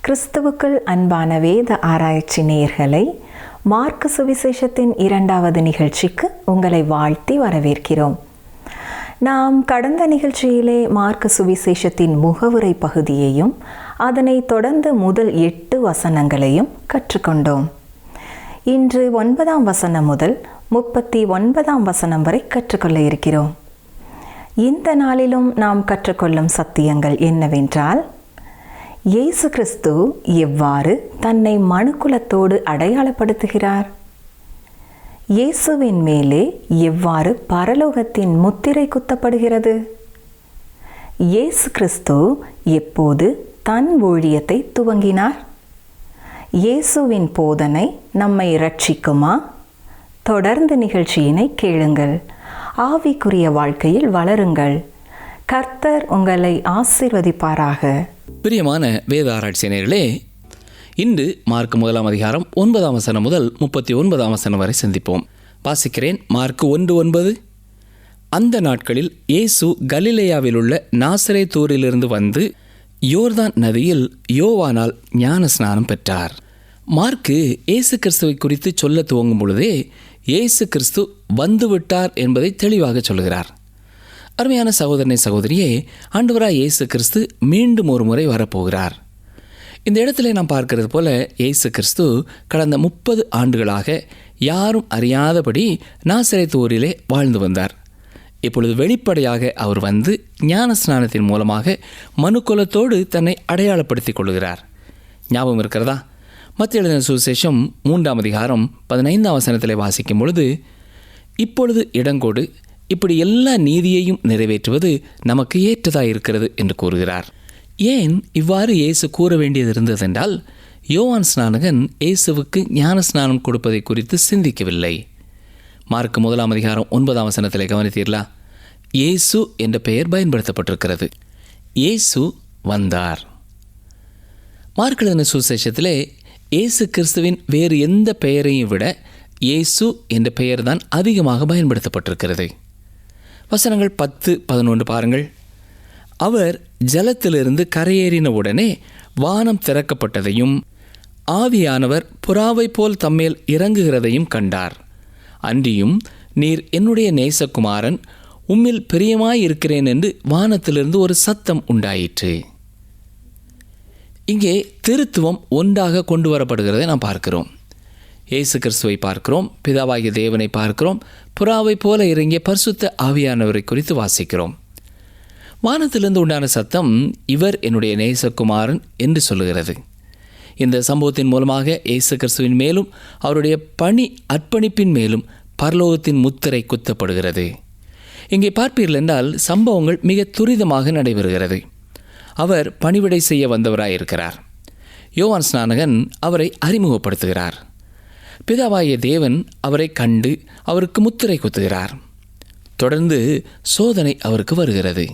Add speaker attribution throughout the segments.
Speaker 1: கிறிஸ்துவுக்குள் அன்பான வேத ஆராய்ச்சி நேயர்களை மார்க்கு சுவிசேஷத்தின் 2வது நிகழ்ச்சிக்கு உங்களை வாழ்த்தி வரவேற்கிறோம். நாம் கடந்த நிகழ்ச்சியிலே மார்க்கு சுவிசேஷத்தின் முகவுரை பகுதியையும் அதனை தொடர்ந்து முதல் 8 வசனங்களையும் கற்றுக்கொண்டோம். இன்று 9ஆம் வசனம் முதல் 39ஆம் வசனம் வரை கற்றுக்கொள்ள இருக்கிறோம். இந்த நாளிலும் நாம் கற்றுக்கொள்ளும் சத்தியங்கள் என்னவென்றால், இயேசு கிறிஸ்து எவ்வாறு தன்னை மனுக்குலத்தோடு அடையாளப்படுத்துகிறார், இயேசுவின் மேலே எவ்வாறு பரலோகத்தின் முத்திரை குத்தப்படுகிறது, இயேசு கிறிஸ்து எப்போது தன் ஊழியத்தை துவங்கினார், இயேசுவின் போதனை நம்மை இரட்சிக்குமா? தொடர்ந்து நிகழ்ச்சியினை கேளுங்கள். ஆவிக்குரிய வாழ்க்கையில் வளருங்கள். கர்த்தர் உங்களை ஆசீர்வதிப்பாராக.
Speaker 2: பிரியமான வேத ஆராய்ச்சியர்களே, இன்று மார்க்கு 1ஆம் அதிகாரம் 9ஆம் வசனம் முதல் 39ஆம் வசனம் வரை சிந்திப்போம். வாசிக்கிறேன். மார்க்கு 1:9. அந்த நாட்களில் இயேசு கலிலேயாவில் உள்ள நாசரேத்தூரிலிருந்து வந்து யோர்தான் நதியில் யோவானால் ஞான ஸ்நானம் பெற்றார். மார்க்கு இயேசு கிறிஸ்துவை குறித்து சொல்ல துவங்கும் பொழுதே இயேசு கிறிஸ்து வந்துவிட்டார் என்பதை தெளிவாக சொல்கிறார். அருமையான சகோதரனை சகோதரியே, ஆண்டவராய் இயேசு கிறிஸ்து மீண்டும் ஒரு முறை வரப்போகிறார். இந்த இடத்துல நாம் பார்க்கிறது போல இயேசு கிறிஸ்து கடந்த 30 ஆண்டுகளாக யாரும் அறியாதபடி நாசரேத் ஊரிலே வாழ்ந்து வந்தார். இப்பொழுது வெளிப்படையாக அவர் வந்து ஞான ஸ்நானத்தின் மூலமாக மனுக்குலத்தோடு தன்னை அடையாளப்படுத்திக் கொள்கிறார். ஞாபகம் இருக்கிறதா? மத்திய எழுதின சுவிசேஷம் 3ஆம் அதிகாரம் 15ஆம் வசனத்திலே வாசிக்கும் பொழுது, இப்பொழுது இடங்கொடு, இப்படி எல்லா நீதியையும் நிறைவேற்றுவது நமக்கு ஏற்றதாக இருக்கிறது என்று கூறுகிறார். ஏன் இவ்வாறு இயேசு கூற வேண்டியது இருந்ததென்றால், யோவான் ஸ்நானகன் இயேசுவுக்கு ஞான ஸ்நானம் கொடுப்பதை குறித்து சிந்திக்கவில்லை. மார்க்கு 1ஆம் அதிகாரம் 9ஆம் வசனத்திலே கவனித்தீர்களா? இயேசு என்ற பெயர் பயன்படுத்தப்பட்டிருக்கிறது. இயேசு வந்தார். மார்க்கு எழுதின சுவிசேஷத்திலே இயேசு கிறிஸ்துவின் வேறு எந்த பெயரையும் விட இயேசு என்ற பெயர்தான் அதிகமாக பயன்படுத்தப்பட்டிருக்கிறது. வசனங்கள் 10-11 பாருங்கள். அவர் ஜலத்திலிருந்து கரையேறின உடனே வானம் திறக்கப்பட்டதையும் ஆவியானவர் புறாவை போல் தம்மேல் இறங்குகிறதையும் கண்டார். அன்றியும், நீர் என்னுடைய நேசகுமாரன், உம்மில் பிரியமாயிருக்கிறேன் என்று வானத்திலிருந்து ஒரு சத்தம் உண்டாயிற்று. இங்கே திருத்துவம் ஒன்றாக கொண்டு வரப்படுகிறதை நாம் பார்க்கிறோம். இயேசு கிறிஸ்துவை பார்க்கிறோம், பிதாவாகிய தேவனை பார்க்கிறோம், புறாவை போல இறங்கிய பரிசுத்த ஆவியானவரை குறித்து வாசிக்கிறோம். வானத்திலிருந்து உண்டான சத்தம் இவர் என்னுடைய நேசகுமாரன் என்று சொல்லுகிறது. இந்த சம்பவத்தின் மூலமாக இயேசு கிறிஸ்துவின் மேலும் அவருடைய பணி அர்ப்பணிப்பின் மேலும் பரலோகத்தின் முத்திரை குத்தப்படுகிறது. இங்கே பார்ப்பீர்கள் என்றால் சம்பவங்கள் மிக துரிதமாக நடைபெறுகிறது. அவர் பணிவிடை செய்ய வந்தவராயிருக்கிறார். யோவான் ஸ்நானகன் அவரை அறிமுகப்படுத்துகிறார். பிதாவாகிய தேவன் அவரை கண்டு அவருக்கு முத்திரை குத்துகிறார். தொடர்ந்து சோதனை அவருக்கு வருகிறது.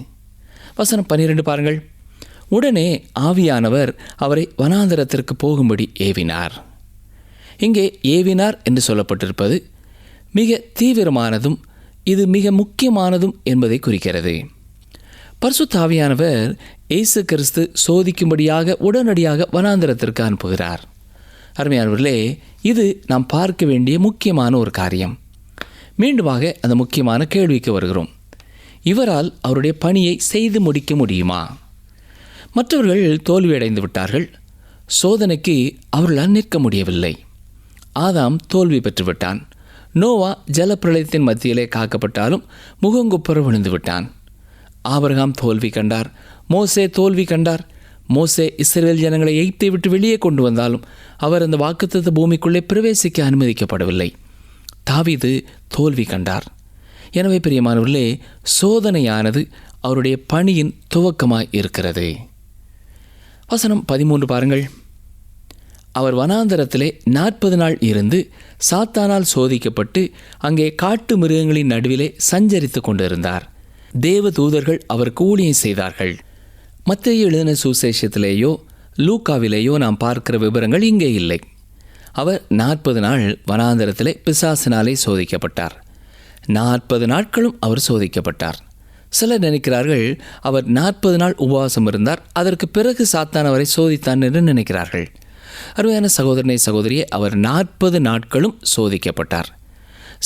Speaker 2: வசனம் 12 பாருங்கள். உடனே ஆவியானவர் அவரை வனாந்தரத்திற்கு போகும்படி ஏவினார். இங்கே ஏவினார் என்று சொல்லப்பட்டிருப்பது மிக தீவிரமானதும் இது மிக முக்கியமானதும் என்பதை குறிக்கிறது. பரிசுத்த ஆவியானவர் இயேசு கிறிஸ்து சோதிக்கும்படியாக உடனடியாக வனாந்தரத்திற்கு அனுப்புகிறார். அருமையானவர்களே, இது நாம் பார்க்க வேண்டிய முக்கியமான ஒரு காரியம். மீண்டுமாக அந்த முக்கியமான கேள்விக்கு வருகிறோம். இவரால் அவருடைய பணியை செய்து முடிக்க முடியுமா? மற்றவர்கள் தோல்வியடைந்து விட்டார்கள். சோதனைக்கு அவர்களால் நிற்க முடியவில்லை. ஆதாம் தோல்வி பெற்றுவிட்டான். நோவா ஜலப்பிரளயத்தின் மத்தியிலே காக்கப்பட்டாலும் முகங்குப்புற விழுந்து விட்டான். ஆபிரகாம் தோல்வி கண்டார். மோசே தோல்வி கண்டார். மோசே இஸ்ரவேல் ஜனங்களை எகிப்தை விட்டு வெளியே கொண்டு வந்தாலும் அவர் அந்த வாக்குத்தத்த பூமிக்குள்ளே பிரவேசிக்க அனுமதிக்கப்படவில்லை. தாவீது தோல்வி கண்டார். எனவே பிரியமானவர்களே, சோதனையானது அவருடைய பணியின் துவக்கமாய் இருக்கிறது. வசனம் 13 பாருங்கள். அவர் வனாந்தரத்திலே 40 நாள் இருந்து சாத்தானால் சோதிக்கப்பட்டு அங்கே காட்டு மிருகங்களின் நடுவிலே சஞ்சரித்து கொண்டிருந்தார். தேவ தூதர்கள் அவருக்கு ஊழியம் செய்தார்கள். மத்தேயு எழுதின சுவிசேஷத்திலேயோ லூக்காவிலேயோ நாம் பார்க்கிற விவரங்கள் இங்கே இல்லை. அவர் 40 நாள் வனாந்தரத்திலே பிசாசினாலே சோதிக்கப்பட்டார். 40 நாட்களும் அவர் சோதிக்கப்பட்டார். சிலர் நினைக்கிறார்கள் அவர் 40 நாள் உபவாசம் இருந்தார், அதற்கு பிறகு சாத்தான் அவரை சோதித்தான் என்று நினைக்கிறார்கள். அருமையான சகோதரனை சகோதரியே, அவர் 40 நாட்களும் சோதிக்கப்பட்டார்.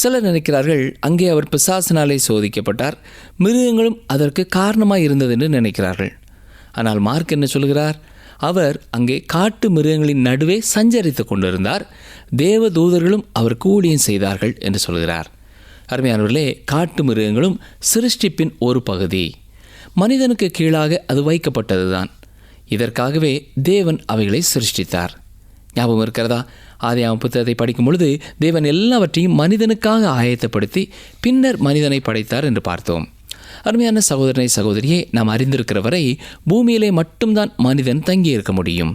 Speaker 2: சிலர் நினைக்கிறார்கள் அங்கே அவர் பிசாசினாலே சோதிக்கப்பட்டார், மிருகங்களும் அதற்கு காரணமாக இருந்தது என்று நினைக்கிறார்கள். ஆனால் மார்க் என்ன சொல்கிறார்? அவர் அங்கே காட்டு மிருகங்களின் நடுவே சஞ்சரித்து கொண்டிருந்தார், தேவ தூதர்களும் அவருக்கு ஊழியம் செய்தார்கள் என்று சொல்கிறார். அருமையானவர்களே, காட்டு மிருகங்களும் சிருஷ்டிப்பின் ஒரு பகுதி. மனிதனுக்கு கீழாக அது வைக்கப்பட்டதுதான். இதற்காகவே தேவன் அவைகளை சிருஷ்டித்தார். ஞாபகம் இருக்கிறதா? ஆதியாகமம் புத்தகத்தை படிக்கும் பொழுது தேவன் எல்லாவற்றையும் மனிதனுக்காக ஆயத்தப்படுத்தி பின்னர் மனிதனை படைத்தார் என்று பார்த்தோம். அருமையான சகோதரனை சகோதரியே, நாம் அறிந்திருக்கிற வரை பூமியிலே மட்டும்தான் மனிதன் தங்கியிருக்க முடியும்.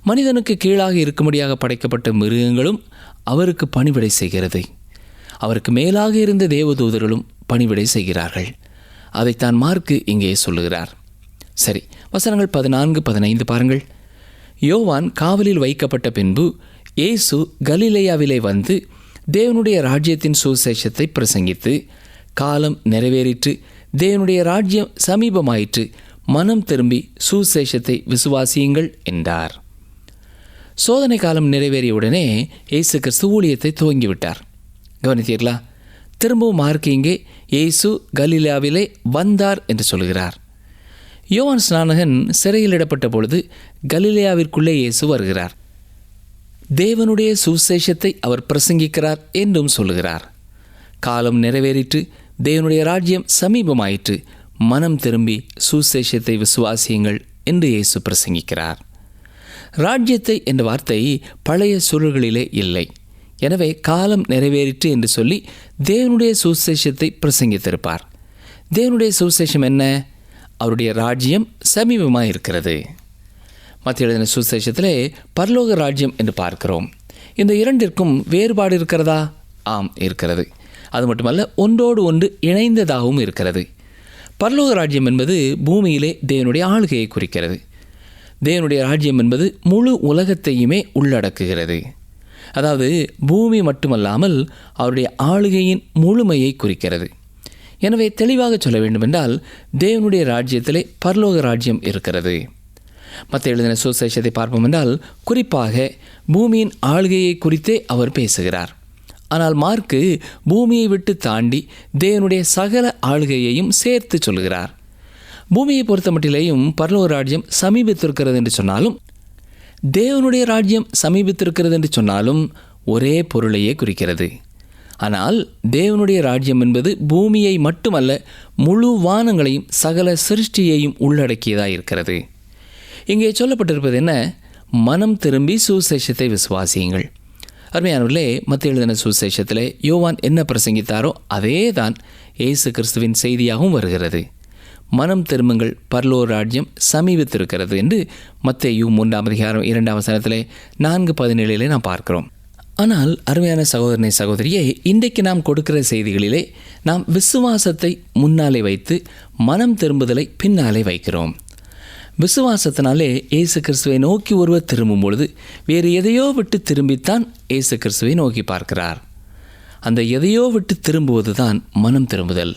Speaker 2: மனிதனுக்கு கீழாக இருக்கும்படியாக படைக்கப்பட்ட மிருகங்களும் அவருக்கு பணிவிடை செய்கிறது. அவருக்கு மேலாக இருந்த தேவதூதர்களும் பணிவிடை செய்கிறார்கள். அதைத்தான் மார்க்கு இங்கே சொல்லுகிறார். சரி, வசனங்கள் 14, 15 பாருங்கள். யோவான் காவலில் வைக்கப்பட்ட பின்பு இயேசு கலிலேயாவிலே வந்து தேவனுடைய ராஜ்யத்தின் சுவிசேஷத்தை பிரசங்கித்து, காலம் நிறைவேறிற்று, தேவனுடைய ராஜ்யம் சமீபமாயிற்று, மனம் திரும்பி சுவிசேஷத்தை விசுவாசியுங்கள் என்றார். சோதனை காலம் நிறைவேறியவுடனே இயேசு கிறிஸ்து ஊழியத்தை துவங்கிவிட்டார். கவனித்தீர்களா? திரும்பவும் மார்க் இங்கே இயேசு கலிலேயாவிலே வந்தார் என்று சொல்கிறார். யோவான் ஸ்நானகன் சிறையில் இடப்பட்ட பொழுது கலிலேயாவிற்குள்ளே இயேசு வருகிறார். தேவனுடைய சுவிசேஷத்தை அவர் பிரசங்கிக்கிறார் என்றும் சொல்லுகிறார். காலம் நிறைவேறிற்று, தேவனுடைய ராஜ்யம் சமீபமாயிற்று, மனம் திரும்பி சுவிசேஷத்தை விசுவாசியுங்கள் என்று இயேசு பிரசங்கிக்கிறார். ராஜ்யத்தை என்ற வார்த்தை பழைய சூழல்களிலே இல்லை. எனவே காலம் நிறைவேறிற்று என்று சொல்லி தேவனுடைய சுவிசேஷத்தை பிரசங்கித்திருப்பார். தேவனுடைய சுவிசேஷம் என்ன? அவருடைய ராஜ்யம் சமீபமாக இருக்கிறது. மத்திய எழுதின சுவிசேஷத்திலே பரலோக ராஜ்யம் என்று பார்க்கிறோம். இந்த இரண்டிற்கும் வேறுபாடு இருக்கிறதா? ஆம், இருக்கிறது. அது மட்டுமல்ல, ஒன்றோடு ஒன்று இணைந்ததாகவும் இருக்கிறது. பரலோக ராஜ்யம் என்பது பூமியிலே தேவனுடைய ஆளுகையை குறிக்கிறது. தேவனுடைய ராஜ்யம் என்பது முழு உலகத்தையுமே உள்ளடக்குகிறது. அதாவது பூமி மட்டுமல்லாமல் அவருடைய ஆளுகையின் முழுமையை குறிக்கிறது. எனவே தெளிவாக சொல்ல வேண்டுமென்றால் தேவனுடைய ராஜ்யத்திலே பரலோக ராஜ்யம் இருக்கிறது. மத்திய எழுதின சுவிசேஷத்தை பார்ப்போம் என்றால் குறிப்பாக பூமியின் ஆளுகையை குறித்தே அவர் பேசுகிறார். ஆனால் மார்க்கு பூமியை விட்டு தாண்டி தேவனுடைய சகல ஆளுகையையும் சேர்த்து சொல்கிறார். பூமியை பொறுத்த மட்டிலேயும் பரலோக ராஜ்யம் சமீபித்திருக்கிறது என்று சொன்னாலும், தேவனுடைய ராஜ்யம் சமீபித்திருக்கிறது என்று சொன்னாலும் ஒரே பொருளையே குறிக்கிறது. ஆனால் தேவனுடைய ராஜ்யம் என்பது பூமியை மட்டுமல்ல, முழு வானங்களையும் சகல சிருஷ்டியையும் உள்ளடக்கியதாக இருக்கிறது. இங்கே சொல்லப்பட்டிருப்பது என்ன? மனம் திரும்பி சுவிசேஷத்தை விசுவாசியுங்கள். அருமையானவர்களே, மத்திய எழுதின சுவிசேஷத்திலே யோவான் என்ன பிரசங்கித்தாரோ அதே தான் இயேசு கிறிஸ்துவின் செய்தியாகவும் வருகிறது. மனம் திரும்புங்கள், பரலோக ராஜ்யம் சமீபித்திருக்கிறது என்று மத்தேயு 3:2 4:17 நாம் பார்க்கிறோம். ஆனால் அருமையான சகோதரனை சகோதரியே, இன்றைக்கு நாம் கொடுக்கிற செய்திகளிலே நாம் விசுவாசத்தை முன்னாலே வைத்து மனம் திரும்புதலை பின்னாலே வைக்கிறோம். விசுவாசத்தினாலே இயேசு கிறிஸ்துவை நோக்கி ஒருவர் திரும்பும் பொழுது வேறு எதையோ விட்டு திரும்பித்தான் இயேசு கிறிஸ்துவை நோக்கி பார்க்கிறார். அந்த எதையோ விட்டு திரும்புவது தான் மனம் திரும்புதல்.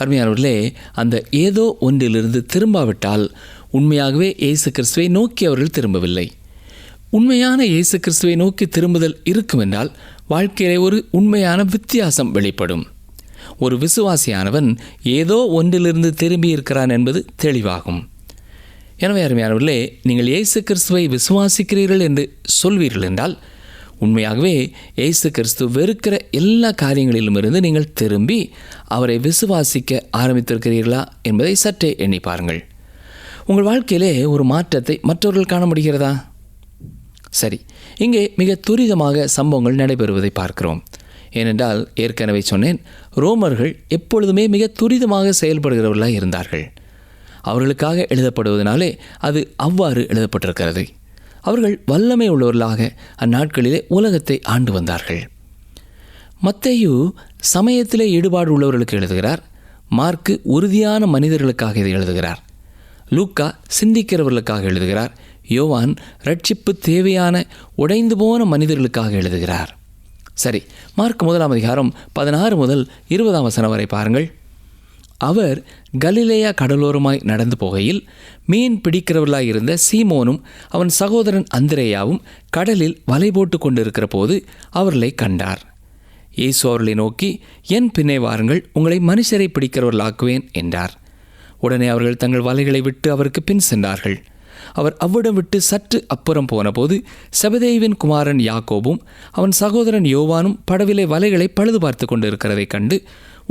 Speaker 2: அருமையானவர்களே, அந்த ஏதோ ஒன்றிலிருந்து திரும்பாவிட்டால் உண்மையாகவே இயேசு கிறிஸ்துவை நோக்கி அவர்கள் திரும்பவில்லை. உண்மையான இயேசு கிறிஸ்துவை நோக்கி திரும்புதல் இருக்கும் என்றால் வாழ்க்கையிலே ஒரு உண்மையான வித்தியாசம் வெளிப்படும். ஒரு விசுவாசியானவன் ஏதோ ஒன்றிலிருந்து திரும்பி இருக்கிறான் என்பது தெளிவாகும். எனவே அருமையானவர்களே, நீங்கள் இயேசு கிறிஸ்துவை விசுவாசிக்கிறீர்கள் என்று சொல்வீர்கள் என்றால் உண்மையாகவே இயேசு கிறிஸ்து வெறுக்கிற எல்லா காரியங்களிலும் இருந்து நீங்கள் திரும்பி அவரை விசுவாசிக்க ஆரம்பித்திருக்கிறீர்களா என்பதை சற்றே எண்ணி பாருங்கள். உங்கள் வாழ்க்கையிலே ஒரு மாற்றத்தை மற்றவர்கள் காண முடிகிறதா? சரி, இங்கே மிக துரிதமாக சம்பவங்கள் நடைபெறுவதை பார்க்கிறோம். ஏனென்றால் ஏற்கனவே சொன்னேன், ரோமர்கள் எப்பொழுதுமே மிக துரிதமாக செயல்படுகிறவர்களாக இருந்தார்கள். அவர்களுக்காக எழுதப்படுவதனாலே அது அவ்வாறு எழுதப்பட்டிருக்கிறது. அவர்கள் வல்லமை உள்ளவர்களாக அந்நாட்களிலே உலகத்தை ஆண்டு வந்தார்கள். மத்தேயு சமயத்திலே ஈடுபாடு உள்ளவர்களுக்கு எழுதுகிறார். மார்க்கு உறுதியான மனிதர்களுக்காக இதை எழுதுகிறார். லூக்கா சிந்திக்கிறவர்களுக்காக எழுதுகிறார். யோவான் ரட்சிப்பு தேவையான உடைந்து போன மனிதர்களுக்காக எழுதுகிறார். சரி, மார்க் 1 அதிகாரம் 16 முதல் 20 வரை பாருங்கள். அவர் கலிலேயா கடலோரமாய் நடந்து போகையில் மீன் பிடிக்கிறவர்களாய் இருந்த சீமோனும் அவன் சகோதரன் அந்திரேயாவும் கடலில் வலை போட்டு கொண்டிருக்கிற போது அவர்களை கண்டார். இயேசு அவர்களை நோக்கி, என் பின்னே வாருங்கள், உங்களை மனுஷரை பிடிக்கிறவர்களாக்குவேன் என்றார். உடனே அவர்கள் தங்கள் வலைகளை விட்டு அவருக்கு பின் சென்றார்கள். அவர் அவ்விடம் விட்டு சற்று அப்புறம் போனபோது செபதேயுவின் குமாரன் யாக்கோபும் அவன் சகோதரன் யோவானும் படவிலே வலைகளை பழுது பார்த்து கொண்டிருக்கிறதைக் கண்டு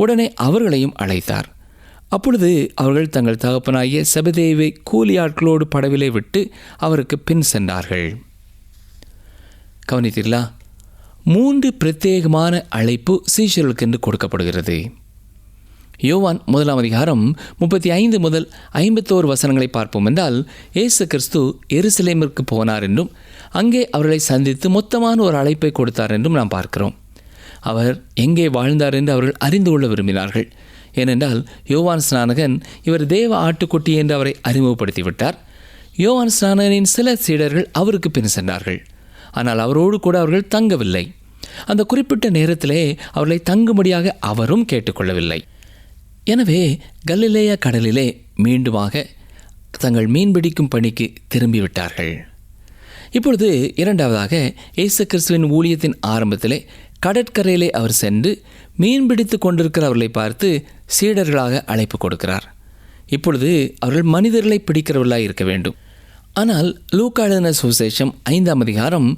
Speaker 2: உடனே அவர்களையும் அழைத்தார். அப்பொழுது அவர்கள் தங்கள் தகப்பனாகிய செபதேயுவை கூலியாட்களோடு படவிலே விட்டு அவருக்கு பின் சென்றார்கள். கவனித்தீர்களா? 3 பிரத்யேகமான அழைப்பு சீஷர்களுக்கென்று கொடுக்கப்படுகிறது. யோவான் 1 அதிகாரம் 35 முதல் 51 வசனங்களை பார்ப்போம் என்றால், இயேசு கிறிஸ்து எருசலேமிற்கு போனார் என்றும் அங்கே அவர்களை சந்தித்து மொத்தமான ஒரு அழைப்பை கொடுத்தார் என்றும் நாம் பார்க்கிறோம். அவர் எங்கே வாழ்ந்தார் என்று அவர்கள் அறிந்து கொள்ள விரும்பினார்கள். ஏனென்றால் யோவான் ஸ்நானகன் இவர் தேவ ஆட்டுக்குட்டி என்று அவரை அறிமுகப்படுத்திவிட்டார். யோவான் ஸ்நானகனின் சில சீடர்கள் அவருக்கு பின் சென்றார்கள். ஆனால் அவரோடு கூட அவர்கள் தங்கவில்லை. அந்த குறிப்பிட்ட நேரத்திலே அவர்களை தங்கும்படியாக அவரும் கேட்டுக்கொள்ளவில்லை. எனவே கலிலேயா கடலிலே மீண்டுமாக தங்கள் மீன்பிடிக்கும் பணிக்கு திரும்பிவிட்டார்கள். இப்பொழுது இரண்டாவதாக இயேசு கிறிஸ்துவின் ஊழியத்தின் ஆரம்பத்திலே கடற்கரையிலே அவர் சென்று மீன்பிடித்து கொண்டிருக்கிற அவர்களை பார்த்து சீடர்களாக அழைப்பு கொடுக்கிறார். இப்பொழுது அவர்கள் மனிதர்களை பிடிக்கிறவர்களாக இருக்க வேண்டும். ஆனால் லூக்கா எழுதின சுவிசேஷம் 5 அதிகாரம்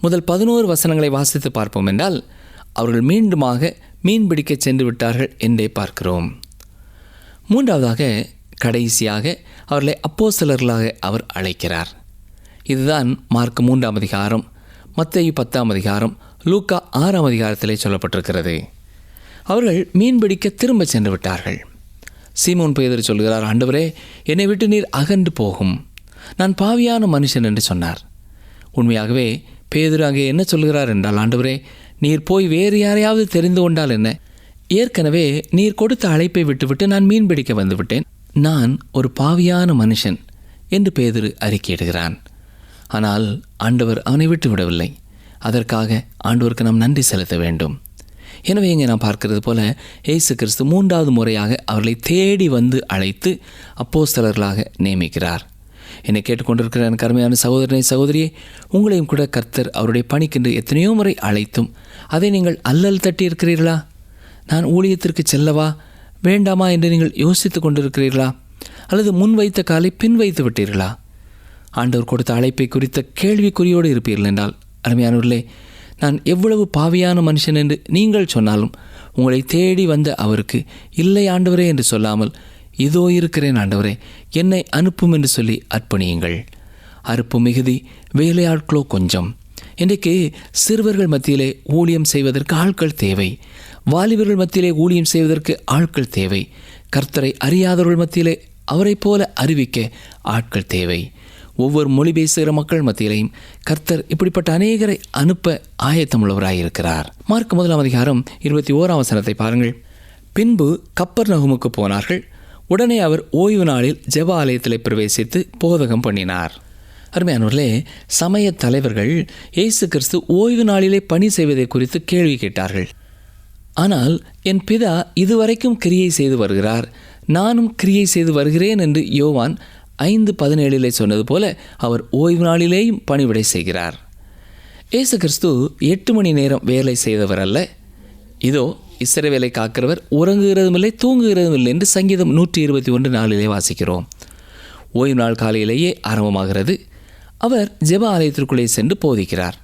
Speaker 2: முதல் 11 வசனங்களை வாசித்து பார்ப்போம் என்றால், அவர்கள் மீண்டுமாக மீன்பிடிக்க சென்று விட்டார்கள் என்றே பார்க்கிறோம். மூன்றாவதாக கடைசியாக அவர்களை அப்போஸ்தலர்களாக அவர் அழைக்கிறார். இதுதான் மார்க் 3 அதிகாரம், மத்தேயு 10 அதிகாரம், லூக்கா 6 அதிகாரத்திலே சொல்லப்பட்டிருக்கிறது. அவர்கள் மீன்பிடிக்க திரும்ப சென்று விட்டார்கள். சீமோன் பேதுரு சொல்கிறார், ஆண்டவரே, என்னை விட்டு நீர் அகன்று போகும், நான் பாவியான மனுஷன் என்று சொன்னார். உண்மையாகவே பேதுரு அங்கே என்ன சொல்கிறார் என்றால், ஆண்டவரே, நீர் போய் வேறு யாரையாவது தெரிந்து கொண்டால் என்ன? ஏற்கனவே நீர் கொடுத்த அழைப்பை விட்டுவிட்டு நான் மீன்பிடிக்க வந்துவிட்டேன், நான் ஒரு பாவியான மனுஷன் என்று பேதுரு அறிக்கையிடுகிறான். ஆனால் ஆண்டவர் அவனை விட்டு விடவில்லை. அதற்காக ஆண்டவருக்கு நாம் நன்றி செலுத்த வேண்டும். எனவே இங்கே நாம் பார்க்கிறது போல இயேசு கிறிஸ்து 3வது முறையாக அவர்களை தேடி வந்து அழைத்து அப்போஸ்தலர்களாக நியமிக்கிறார். என்னை கேட்டுக்கொண்டிருக்கிற எனக்கு அருமையான சகோதரனை சகோதரியே, உங்களையும் கூட கர்த்தர் அவருடைய பணிக்கென்று எத்தனையோ முறை அழைத்தும் அதை நீங்கள் அல்லல் தட்டி இருக்கிறீர்களா? நான் ஊழியத்திற்கு செல்லவா வேண்டாமா என்று நீங்கள் யோசித்து கொண்டிருக்கிறீர்களா? அல்லது முன் வைத்த காலை பின் வைத்து விட்டீர்களா? ஆண்டவர் கொடுத்த அழைப்பை குறித்த கேள்விக்குறியோடு இருப்பீர்கள் என்றால், அருமையானவர்களே, நான் எவ்வளவு பாவியான மனுஷன் என்று நீங்கள் சொன்னாலும் உங்களை தேடி வந்த அவருக்கு இல்லை ஆண்டவரே என்று சொல்லாமல், இதோ இருக்கிறேன் ஆண்டவரே, என்னை அனுப்பும் என்று சொல்லி அர்ப்பணியுங்கள். அறுப்பு மிகுதி, வேலையாட்களோ கொஞ்சம். இன்றைக்கு சிறுவர்கள் மத்தியிலே ஊழியம் செய்வதற்கு ஆட்கள் தேவை. வாலிபர்கள் மத்தியிலே ஊழியம் செய்வதற்கு ஆட்கள் தேவை. கர்த்தரை அறியாதவர்கள் மத்தியிலே அவரை போல அறிவிக்க ஆட்கள் தேவை. ஒவ்வொரு மொழி பேசுகிற மக்கள் மத்தியிலையும் கர்த்தர் இப்படிப்பட்ட அநேகரை அனுப்ப ஆயத்தமுள்ளவராயிருக்கிறார். மார்க் 1 அதிகாரம் 21 வசனத்தை பாருங்கள். பின்பு கப்பர்நகூமுக்கு போனார்கள். உடனே அவர் ஓய்வு நாளில் ஜெப ஆலயத்தில் பிரவேசித்து போதகம் பண்ணினார். அருமையானவர்களே, சமய தலைவர்கள் இயேசு கிறிஸ்து ஓய்வு நாளிலே பணி செய்வதை குறித்து கேள்வி கேட்டார்கள். ஆனால் என் பிதா இதுவரைக்கும் கிரியை செய்து வருகிறார், நானும் கிரியை செய்து வருகிறேன் என்று யோவான் 5:17 சொன்னது போல அவர் ஓய்வு நாளிலேயும் பணிவிடை செய்கிறார். இயேசு கிறிஸ்து 8 மணி நேரம் வேலை செய்தவர் அல்ல. இதோ இஸ்ரவேலை காக்கிறவர் உறங்குகிறதும் இல்லை தூங்குகிறதும் இல்லை என்று சங்கீதம் 121:4 வாசிக்கிறோம். ஓய்வு நாள் காலையிலேயே ஆரம்பமாகிறது. அவர் ஜெப ஆலயத்திற்குள்ளே சென்று போதிக்கிறார்.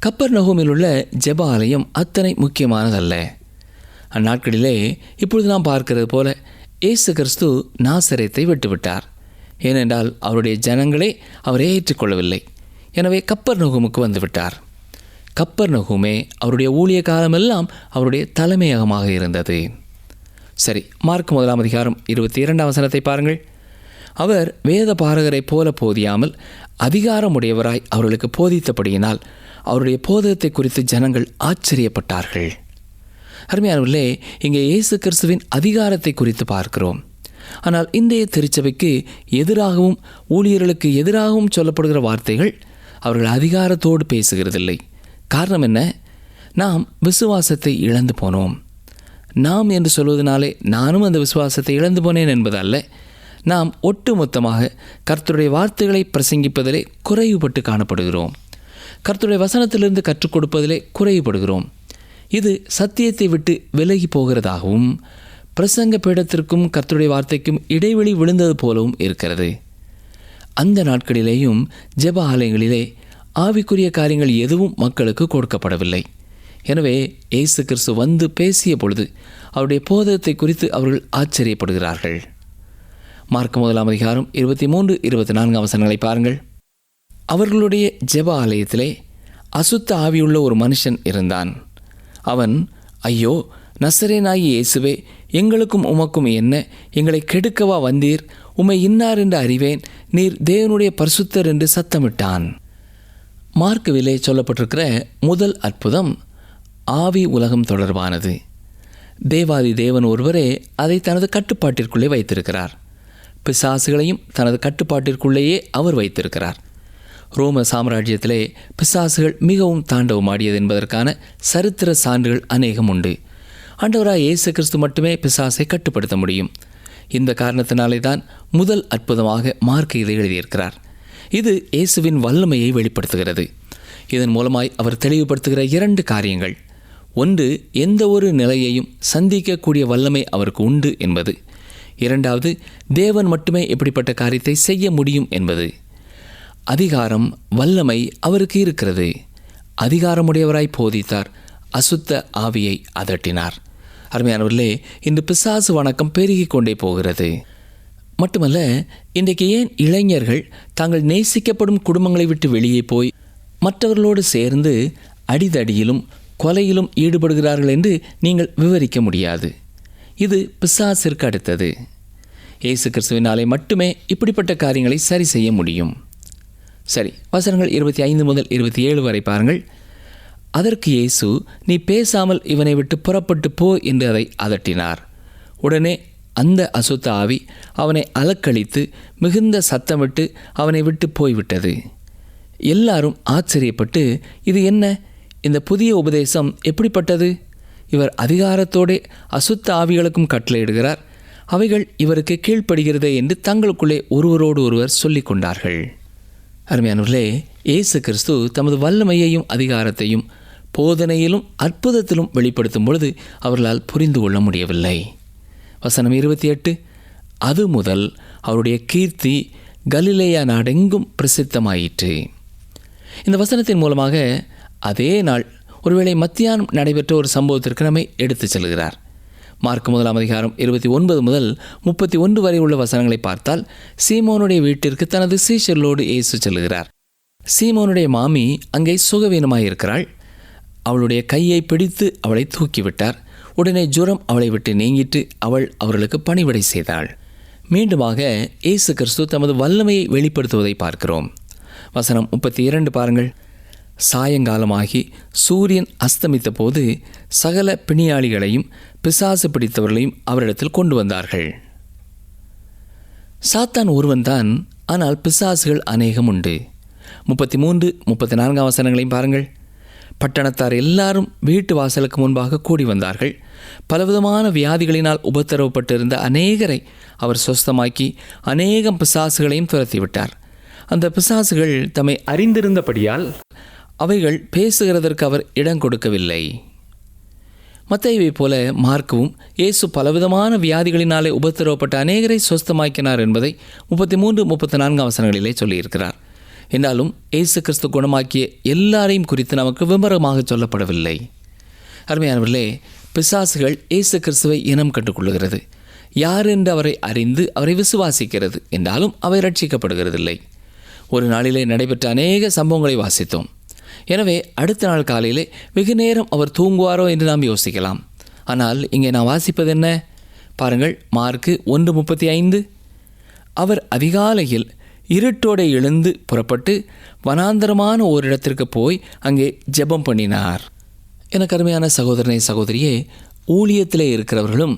Speaker 2: கப்பர்நகூமில் உள்ள ஜெப ஆலயம் அத்தனை முக்கியமானதல்ல. அந்நாட்களிலே இப்பொழுது நாம் பார்க்கிறது போல இயேசு கிறிஸ்து நாசரேத்தை விட்டுவிட்டார். ஏனென்றால் அவருடைய ஜனங்களே அவரை ஏற்றுக்கொள்ளவில்லை. எனவே கப்பர்நகூமுக்கு வந்துவிட்டார். கப்பர்நகூமே அவருடைய ஊழிய காலமெல்லாம் அவருடைய தலைமையகமாக இருந்தது. சரி, மார்க் 1 அதிகாரம் 22 வசனத்தை பாருங்கள். அவர் வேத பாரகரைப் போல போதியாமல் அதிகாரமுடையவராய் அவர்களுக்கு போதித்தபடியினால் அவருடைய போதகத்தை குறித்து ஜனங்கள் ஆச்சரியப்பட்டார்கள். அருமையானவர்களே, இங்கே இயேசு கிறிஸ்துவின் அதிகாரத்தை குறித்து பார்க்கிறோம். ஆனால் இன்றைய திருச்சபைக்கு எதிராகவும் ஊழியர்களுக்கு எதிராகவும் சொல்லப்படுகிற வார்த்தைகள் அவர்கள் அதிகாரத்தோடு பேசுகிறதில்லை. காரணம் என்ன? நாம் விசுவாசத்தை இழந்து போனோம். நாம் என்று சொல்வதனாலே நானும் அந்த விசுவாசத்தை இழந்து போனேன் என்பதல்ல. நாம் ஒட்டுமொத்தமாக கர்த்தருடைய வார்த்தைகளை பிரசங்கிப்பதிலே குறைவுபட்டு காணப்படுகிறோம். கர்த்தருடைய வசனத்திலிருந்து கற்றுக் கொடுப்பதிலே குறைவுபடுகிறோம். இது சத்தியத்தை விட்டு விலகி போகிறதாகவும் பிரசங்க பீடத்திற்கும் கர்த்தருடைய வார்த்தைக்கும் இடைவெளி விழுந்தது போலவும் இருக்கிறது. அந்த நாட்களிலேயும் ஜெப ஆலயங்களிலே ஆவிக்குரிய காரியங்கள் எதுவும் மக்களுக்கு கொடுக்கப்படவில்லை. எனவே இயேசு கிறிஸ்து வந்து பேசிய பொழுது அவருடைய போதகத்தை குறித்து அவர்கள் ஆச்சரியப்படுகிறார்கள். மார்க் 1 23-24 வசனங்களை பாருங்கள். அவர்களுடைய ஜெப ஆலயத்திலே அசுத்த ஆவியுள்ள ஒரு மனுஷன் இருந்தான். அவன், ஐயோ, நசரேனாகிய இயேசுவே, எங்களுக்கும் உமக்கும் என்ன? எங்களை கெடுக்கவா வந்தீர்? உம்மை இன்னார் என்று அறிவேன், நீர் தேவனுடைய பரிசுத்தர் என்று சத்தமிட்டான். மார்க்குவிலே சொல்லப்பட்டிருக்கிற முதல் அற்புதம் ஆவி உலகம் தொடர்பானது. தேவாதி தேவன் ஒருவரே அதை தனது கட்டுப்பாட்டிற்குள்ளே வைத்திருக்கிறார். பிசாசுகளையும் தனது கட்டுப்பாட்டிற்குள்ளேயே அவர் வைத்திருக்கிறார். ரோம சாம்ராஜ்யத்திலே பிசாசுகள் மிகவும் தாண்டவமாடியது என்பதற்கான சரித்திர சான்றுகள் அநேகம் உண்டு. ஆண்டவராய் இயேசு கிறிஸ்து மட்டுமே பிசாசை கட்டுப்படுத்த முடியும். இந்த காரணத்தினாலே தான் முதல் அற்புதமாக மார்க் இதை எழுதியிருக்கிறார். இது இயேசுவின் வல்லமையை வெளிப்படுத்துகிறது. இதன் மூலமாய் அவர் தெளிவுபடுத்துகிற 2 காரியங்கள். ஒன்று, எந்த ஒரு நிலையையும் சந்திக்கக்கூடிய வல்லமை அவருக்கு உண்டு என்பது. இரண்டாவது, தேவன் மட்டுமே எப்படிப்பட்ட காரியத்தை செய்ய முடியும் என்பது. அதிகாரம், வல்லமை அவருக்கு இருக்கிறது. அதிகாரமுடையவராய் போதித்தார், அசுத்த ஆவியை அதட்டினார். அருமையானவர்களே, இன்று பிசாசு வணக்கம் பெருகி கொண்டே போகிறது. மட்டுமல்ல, இன்றைக்கு ஏன் இளைஞர்கள் தாங்கள் நேசிக்கப்படும் குடும்பங்களை விட்டு வெளியே போய் மற்றவர்களோடு சேர்ந்து அடிதடியிலும் கொலையிலும் ஈடுபடுகிறார்கள் என்று நீங்கள் விவரிக்க முடியாது. இது பிசாசிற்கு அடுத்தது. இயேசு கிறிஸ்துவினாலே மட்டுமே இப்படிப்பட்ட காரியங்களை சரி செய்ய முடியும். சரி, வசனங்கள் 25-27 வரை பாருங்கள். அதற்கு இயேசு, நீ பேசாமல் இவனை விட்டு புறப்பட்டு போ என்று அதை அதட்டினார். உடனே அந்த அசுத்த ஆவி அவனை அலக்களித்து மிகுந்த சத்தமிட்டு அவனை விட்டு போய்விட்டது. எல்லாரும் ஆச்சரியப்பட்டு, இது என்ன? இந்த புதிய உபதேசம் எப்படிப்பட்டது? இவர் அதிகாரத்தோடு அசுத்த ஆவிகளுக்கும் கட்டளையிடுகிறார், அவைகள் இவருக்கு கீழ்ப்படுகிறதே என்று தங்களுக்குள்ளே ஒருவரோடு ஒருவர் சொல்லிக் கொண்டார்கள். அருமையானவர்களே, இயேசு கிறிஸ்து தமது வல்லமையையும் அதிகாரத்தையும் போதனையிலும் அற்புதத்திலும் வெளிப்படுத்தும் பொழுது அவர்களால் புரிந்து கொள்ள முடியவில்லை. வசனம் 28, அது முதல் அவருடைய கீர்த்தி கலிலேயா நாடெங்கும் பிரசித்தமாயிற்று. இந்த வசனத்தின் மூலமாக அதே நாள் ஒருவேளை மத்தியானம் நடைபெற்ற ஒரு சம்பவத்திற்கு நம்மை எடுத்துச் செல்கிறார். மார்க் 1-29 வரை உள்ள வசனங்களை பார்த்தால், சீமோனுடைய வீட்டிற்கு தனது சீஷர்களோடு இயேசு செல்கிறார். சீமோனுடைய மாமி அங்கே சுகவீனமாயிருக்கிறாள். அவளுடைய கையை பிடித்து அவளை தூக்கிவிட்டார். உடனே ஜுரம் அவளை விட்டு நீங்கிட்டு அவள் அவர்களுக்கு பணிவிடை செய்தாள். மீண்டுமாக இயேசு கிறிஸ்து தமது வல்லமையை வெளிப்படுத்துவதை பார்க்கிறோம். வசனம் 32 பாருங்கள். சாயங்காலமாகி சூரியன் அஸ்தமித்த போது சகல பிணியாளிகளையும் பிசாசு பிடித்தவர்களையும் அவரிடத்தில் கொண்டு வந்தார்கள். சாத்தான் ஒருவன்தான், ஆனால் பிசாசுகள் அநேகம் உண்டு. 33-34 வசனங்களையும் பாருங்கள். பட்டணத்தார் எல்லாரும் வீட்டு வாசலுக்கு முன்பாக கூடி வந்தார்கள். பலவிதமான வியாதிகளினால் உபத்திரவப்பட்டிருந்த அநேகரை அவர் சொஸ்தமாக்கி அநேகம் பிசாசுகளையும் துரத்திவிட்டார். அந்த பிசாசுகள் தம்மை அறிந்திருந்தபடியால் அவைகள் பேசுகிறதற்கு அவர் இடம் கொடுக்கவில்லை. மத்தேயுவை போல மார்க்கவும் இயேசு பலவிதமான வியாதிகளினாலே உபத்திரவப்பட்ட அநேகரை சொஸ்தமாக்கினார் என்பதை 33-34 வசனங்களிலே சொல்லியிருக்கிறார். என்றாலும் இயேசு கிறிஸ்து குணமாக்கிய எல்லாரையும் குறித்து நமக்கு விவரமாக சொல்லப்படவில்லை. அருமையானவர்களே, பிசாசுகள் இயேசு கிறிஸ்துவை இனம் கண்டுகொள்ளுகிறது. யார் என்று அவரை அறிந்து அவரை விசுவாசிக்கிறது. என்றாலும் அவை ரட்சிக்கப்படுகிறதில்லை. ஒரு நாளிலே நடைபெற்ற அநேக சம்பவங்களை வாசித்தோம். எனவே அடுத்த நாள் காலையிலே வெகு நேரம் அவர் தூங்குவாரோ என்று நாம் யோசிக்கலாம். ஆனால் இங்கே நான் வாசிப்பது என்ன? பாருங்கள், மார்க் 1:35. அவர் அதிகாலையில் இருட்டோடு எழுந்து புறப்பட்டு வனாந்தரமான ஓரிடத்திற்கு போய் அங்கே ஜெபம் பண்ணினார். எனக்கு அருமையான சகோதரனே, சகோதரியே, ஊழியத்திலே இருக்கிறவர்களும்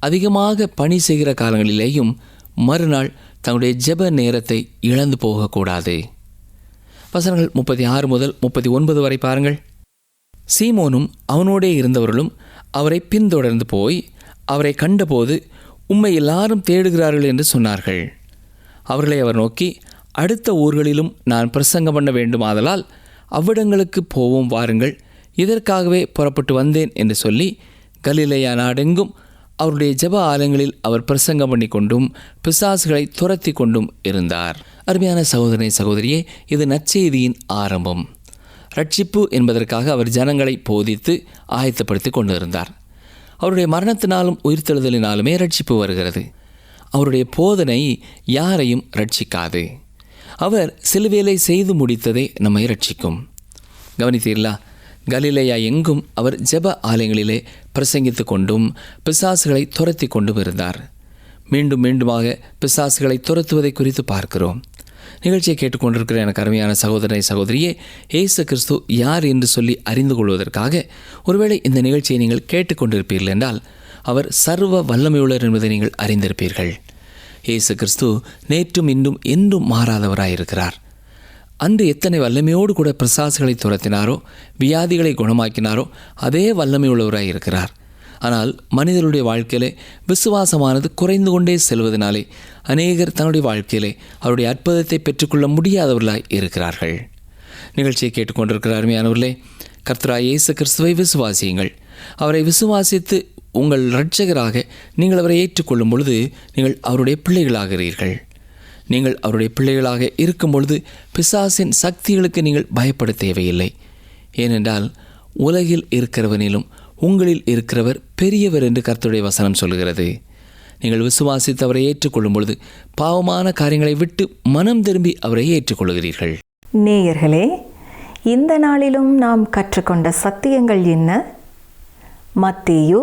Speaker 2: அதிகமாக பணி செய்கிற காலங்களிலேயும் மறுநாள் தங்களுடைய ஜெப நேரத்தை இழந்து போகக்கூடாது. வசனங்கள் 36-39 வரை பாருங்கள். சீமோனும் அவனோடே இருந்தவர்களும் அவரை பின்தொடர்ந்து போய் அவரை கண்டபோது உம்மை எல்லாரும் தேடுகிறார்கள் என்று சொன்னார்கள். அவர்களை அவர் நோக்கி, அடுத்த ஊர்களிலும் நான் பிரசங்கம் பண்ண வேண்டுமாதலால் அவ்விடங்களுக்கு போவோம் வாருங்கள், இதற்காகவே புறப்பட்டு வந்தேன் என்று சொல்லி கலிலேயா நாடெங்கும் அவருடைய ஜெப ஆலயங்களில் அவர் பிரசங்கம் பண்ணி கொண்டும் பிசாசுகளை துரத்தி கொண்டும் இருந்தார். அருமையான சகோதரனை சகோதரியே, இது நற்செய்தியின் ஆரம்பம். ரட்சிப்பு என்பதற்காக அவர் ஜனங்களை போதித்து ஆயத்தப்படுத்தி கொண்டு இருந்தார். அவருடைய மரணத்தினாலும் உயிர்த்தெழுதலினாலுமே ரட்சிப்பு வருகிறது. அவருடைய போதனை யாரையும் ரட்சிக்காது. அவர் சிலுவையிலே செய்து முடித்ததை நம்மை ரட்சிக்கும். கவனித்தீர்களா? கலிலேயா எங்கும் அவர் ஜெப ஆலயங்களிலே பிரசங்கித்து கொண்டும் பிசாசுகளை துரத்தி கொண்டும் இருந்தார். மீண்டும் மீண்டுமாக பிசாசுகளை துரத்துவதை குறித்து பார்க்கிறோம். நிகழ்ச்சியை கேட்டுக்கொண்டிருக்கிற எனக்கு அருமையான சகோதரனை சகோதரியே, இயேசு கிறிஸ்து யார் என்று சொல்லி அறிந்து கொள்வதற்காக ஒருவேளை இந்த நிகழ்ச்சியை நீங்கள் கேட்டுக்கொண்டிருப்பீர்கள் என்றால் அவர் சர்வ வல்லமையுள்ளவர் என்பதை நீங்கள் அறிந்திருப்பீர்கள். இயேசு கிறிஸ்து நேற்றும் இன்றும் என்றும் மாறாதவராயிருக்கிறார். அன்று எத்தனை வல்லமையோடு கூட பிசாசுகளை துரத்தினாரோ, வியாதிகளை குணமாக்கினாரோ, அதே வல்லமையுள்ளவராய் இருக்கிறார். ஆனால் மனிதருடைய வாழ்க்கையிலே விசுவாசமானது குறைந்து கொண்டே செல்வதனாலே அநேகர் தன்னுடைய வாழ்க்கையிலே அவருடைய அற்புதத்தை பெற்றுக்கொள்ள முடியாதவர்களாய் இருக்கிறார்கள். நிகழ்ச்சியை கேட்டுக்கொண்டிருக்கிற அருமையானவர்களே, கர்த்தராகிய இயேசு கிறிஸ்துவை விசுவாசியுங்கள். அவரை விசுவாசித்து உங்கள் இரட்சகராக நீங்கள் அவரை ஏற்றுக்கொள்ளும் பொழுது நீங்கள் அவருடைய பிள்ளைகளாகிறீர்கள். நீங்கள் அவருடைய பிள்ளைகளாக இருக்கும் பொழுது பிசாசின் சக்திகளுக்கு நீங்கள் பயப்பட தேவையில்லை. ஏனென்றால் உலகில் இருக்கிறவனிலும் உங்களில் இருக்கிறவர் பெரியவர் என்று கர்த்தருடைய வசனம் சொல்கிறது. நீங்கள் விசுவாசித்து அவரை ஏற்றுக்கொள்ளும் பொழுது பாவமான காரியங்களை விட்டு மனம் திரும்பி அவரை ஏற்றுக்கொள்கிறீர்கள்.
Speaker 1: நேயர்களே, இந்த நாளிலும் நாம் கற்றுக்கொண்ட சத்தியங்கள் என்ன? மத்தேயு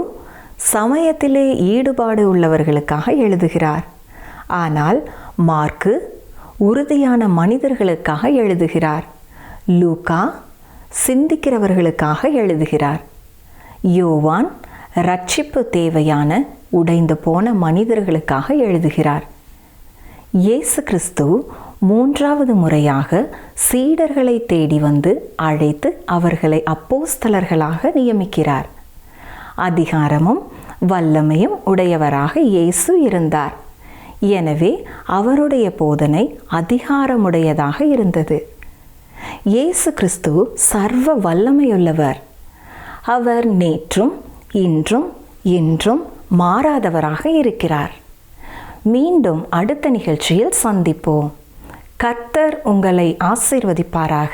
Speaker 1: சமயத்திலே ஈடுபாடு உள்ளவர்களுக்காக எழுதுகிறார். ஆனால் மார்க்கு உறுதியான மனிதர்களுக்காக எழுதுகிறார். லூக்கா சிந்திக்கிறவர்களுக்காக எழுதுகிறார். யோவான் ரட்சிப்பு தேவையான உடைந்து போன மனிதர்களுக்காக எழுதுகிறார். இயேசு கிறிஸ்து மூன்றாவது முறையாக சீடர்களை தேடி வந்து அழைத்து அவர்களை அப்போஸ்தலர்களாக நியமிக்கிறார். அதிகாரமும் வல்லமையும் உடையவராக இயேசு இருந்தார். எனவே அவருடைய போதனை அதிகாரமுடையதாக இருந்தது. இயேசு கிறிஸ்து சர்வ வல்லமையுள்ளவர். அவர் நேற்றும் இன்றும் என்றும் மாறாதவராக இருக்கிறார். மீண்டும் அடுத்த நிகழ்ச்சியில் சந்திப்போம். கர்த்தர் உங்களை ஆசீர்வதிப்பாராக.